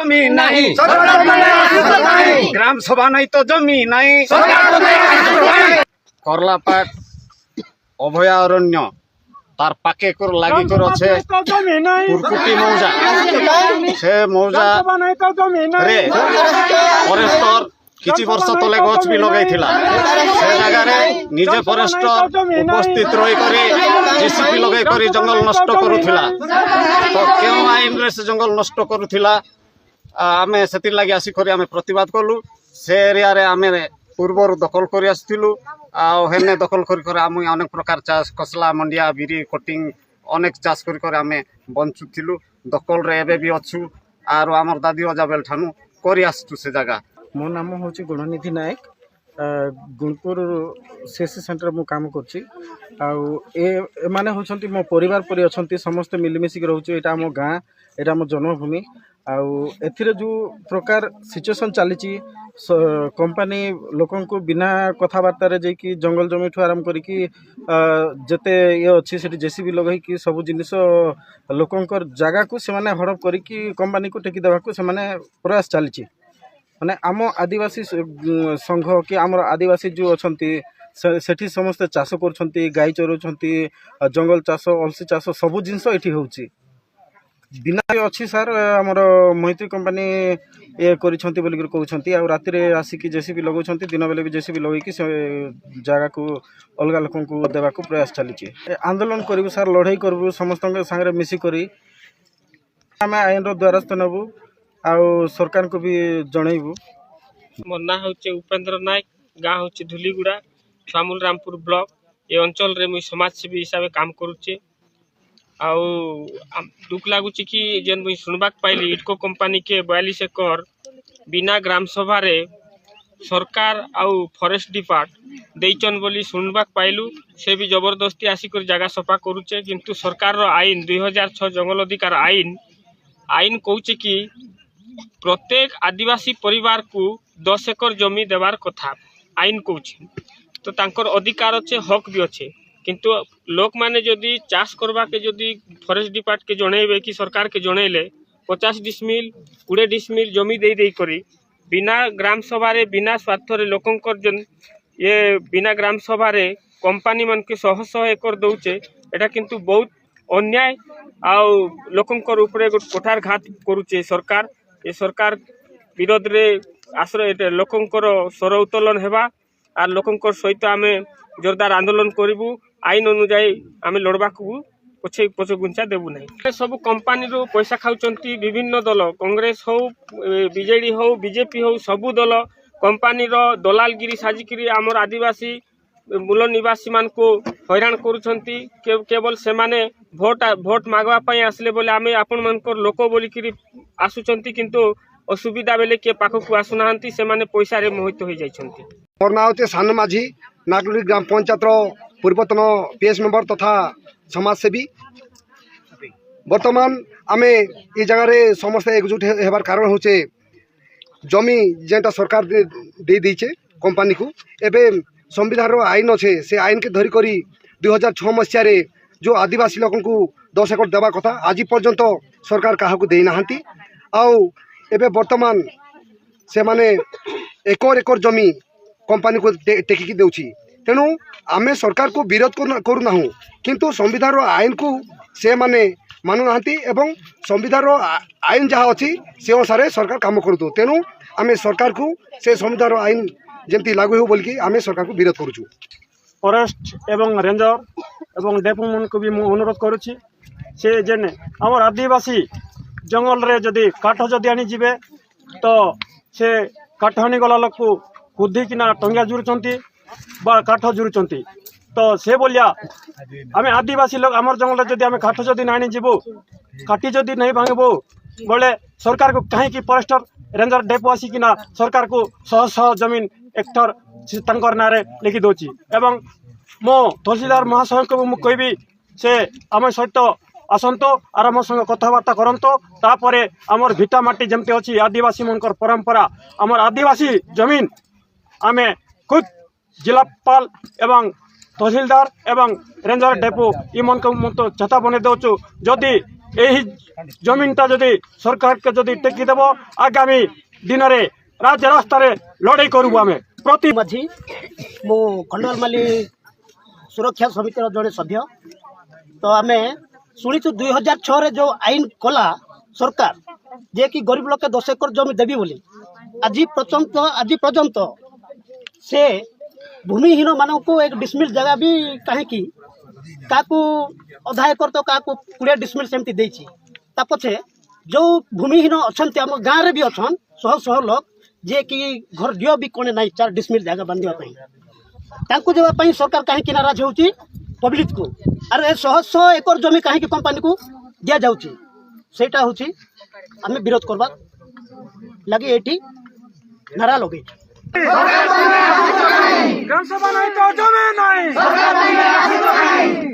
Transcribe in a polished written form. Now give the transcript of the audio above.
जमी नहीं, ग्राम सभा नहीं तो जमी नहीं, करलापाट अभयारण्य तार पाके कर लागी कर अच्छे कुरकुटी मौजा से मौजा रे फरेस्टर किछि वर्ष तले गछ भी लगाई थिला से जगह रे निजे फरेस्टर उपस्थित रही करी जेसीबी लगाई करी जंगल नष्ट करूथिला। तो केउ आईन रे से जंगल नष्ट करूथिला आमे सेति लागि आसी करी आमे प्रतिवाद कलु। से एरिया रे आमे पूर्वर दखल करी आस्थिलु आ हेने दखल करी कर आमे अनेक प्रकार चाष कसला मंडिया बिरी कटिंग अनेक चाष करी कर आमे बंचुथिलु। दखल रे एबे भी अछु आरो हमर दादी अजा बेल ठानु करी आस्तु से जगह। मो नाम हूँ गुणनिधि नायक गुणपुर सीएससी सेंटर मु काम करछि माने होछंती मो परिवार परि अछंती समस्त मिलमिशिक रहउछु। एटा मो गाँ एटा मो जन्मभूमि एथिरे जो प्रकार सिचुएशन चली कंपनी लोकन को बिना कथबार्ता रे कि जंगल जमी ठू आरंभ करिकी जते ये अच्छी से जेसीबी लगे कि सब जिनिस लोकंकर जगह को से माने हड़प करिकी कंपनी को टेकी देबा को से माने प्रयास चली माने आम आदिवासी संघ कि आम आदिवासी जो अच्छी सेठी समस्ते चाष कर गाई चराउछंती जंगल चाष अलसी चाष सबू जिनस ये होची बिना अच्छी सार आमर मैत्री कंपनी ये करिछंती बोली कहउछंती आ राति रे आसिकी जेसीबी लगाउछंती दिन बेले भी जेसीबी लगेकी से जगह को अलग लोक को देवा को प्रयास चली आंदोलन करू सार लड़ाई करू समस्त संगे मिसी करी आम आईन द्वारस्थ नेबू आउ सरकार को भी जनइबू। मोर ना होचे उपेंद्र नायक गाँ होचे धुलीगुड़ा स्वामुल रामपुर ब्लॉक ये अंचल रे मुई समाजसेवी हिसाब से काम करुचे। आउ दुख लगुच कि जेन मुई सुनबाक पाइली इटको कंपनी के 42 एकर बिना ग्राम सभा रे सरकार आउ फॉरेस्ट डिपार्ट देइचन बोली सुनबाक पाइलु। से भी जबरदस्ती आसिक जगह सफा करुचे किंतु सरकार रो आईन 2006 जंगल अधिकार आईन कहूचे कि प्रत्येक आदिवासी परिवार को 10 एकर जमी देवार कथा आईन कहूचे। तो तांकर अधिकार अच्छे हक भी अच्छे किंतु लोक माने जदि चाष करवा के जदि फॉरेस्ट डिपार्ट के जणेबे कि सरकार के जणेले 50 डिसमिल 20 डिसमिल जमी दे करी बिना ग्राम सभा रे बिना स्वार्थ रे लोकंकर जन ये बिना ग्राम सभा रे कंपनी मन के 100 एकर दउचे एटा किंतु बहुत अन्याय आउ लोकंकर ऊपर कोठार घात करूचे सरकार। ये सरकार विरोध रे आश्रय लोकंकर स्वर उत्तोलन हेबा आर लोकंकर सहित आमे जोरदार आंदोलन करिबू। आईन अनुଯାयी आमे लड़बा को पछे गुंचा देबू नहीं। सब कंपनी रो पैसा खाउचंती विभिन्न दल कांग्रेस हो बीजेडी हो बीजेपी हो सबू दल कंपनी रो दलालगिरी साजिकी आमर आदिवासी मूल निवासी मान को हैरान करुछंती। केवल से माने भोट मागवा पाई आसले बोले आमे आपण मानकर लोक बोलिकी आसुचंती किंतु असुविधा बेले के पाख को आसुनाहांती से माने पैसा रे मोहित हो जाइछंती। मोर नाम होते सान माझी नागलुरी ग्राम पंचायत पूर्वतन पीएस मेंबर तथा समाजसेवी। वर्तमान आमे ये जगह रे समस्त एकजुट हेबार कारण होचे जमी जेंटा सरकार दे दीचे कंपनी को एबे संविधान रो आईन अच्छे से आईन के धरी करी 2006 मसीह रे जो आदिवासी लोक को 10 एकर देवा कथा आज पर्यंत सरकार क्या दे नाहांती। आउ एबे वर्तमान से माने एकर एकर जमी कंपनी को टेकिकी देउछि तेणु आमे सरकार को विरोध करू नाहु किंतु संविधान रो आईन को से माने मानु नाहांती एवं संविधान रो आईन जहाँ अच्छी से अनुसार सरकार काम करू। तेणु आमे सरकार को से संविधान रो आईन जमती लागू हो बोल कि आमे सरकार को विरोध करूछु। फॉरेस्ट एवं रेंजर एवं डेपो मन को भी अनुरोध करुछि से जेने हमर आदिवासी जंगल रे जदि काठ जदि आनी जीवे तो से काठ आनी गला लोक को कुदी किना टंगिया जुरुचंती बा काठ जुरुचंती तो से बोलिया आमे आदिवासी लोग आमर जंगल रे जदि आमे काठ जदि नानी जीवो काटी जदि नहीं भांगबो बोले सरकार को कहीं की फॉरेस्टर रेंजर डेपो आसी किना सरकार को 100 जमीन हेक्टर तंकर नारे लिखि दोची एवं मो तहसीलदार महाशय को कहबी से आम सहित आसंतो आर आम संग कथबार्ता करंतो तापरे आमर भिटा माटी जमती अच्छी आदिवासी मनकर परंपरा आमर आदिवासी जमीन आमे खुद जिलापाल एवं तहसीलदार एवं रेंजर डेपो इ मन को तो छता बने दउछु जदि এই জমিনটা যদি সরকারকে যদি টেকি দেব আগামী দিନରେ রাস্তায় লড়াই করবু আমি প্রতি माझी मु खंडलमाली सुरक्षा समितिर जड़े सभ्य तो आम शुणीचु 2006 जो आईन कला सरकार जे कि गरीब लोक 10 एकर जमी देवी बोली आज पर्यंत से भूमिहीन मानक को एक डिसमिल जगह भी कहीं क्या अधा एकर तो क्या 20 डिसमिल सेमती देछि ता पछे जो भूमिहीन अच्छा आम गाँव में भी अच्छा शह शह लोग जे कि घर दियो भी कोने नहीं 4 डिसमिल जगह बांधिया देवाई सरकार कहीं नाराज होची पब्लिक को अरे 100 एकर जमी कहीं कंपनी को दिया जाउची सेटा होची आमे विरोध करबा लगे एठी नारा लगे ग्राम सभा नहीं तो जमीन नहीं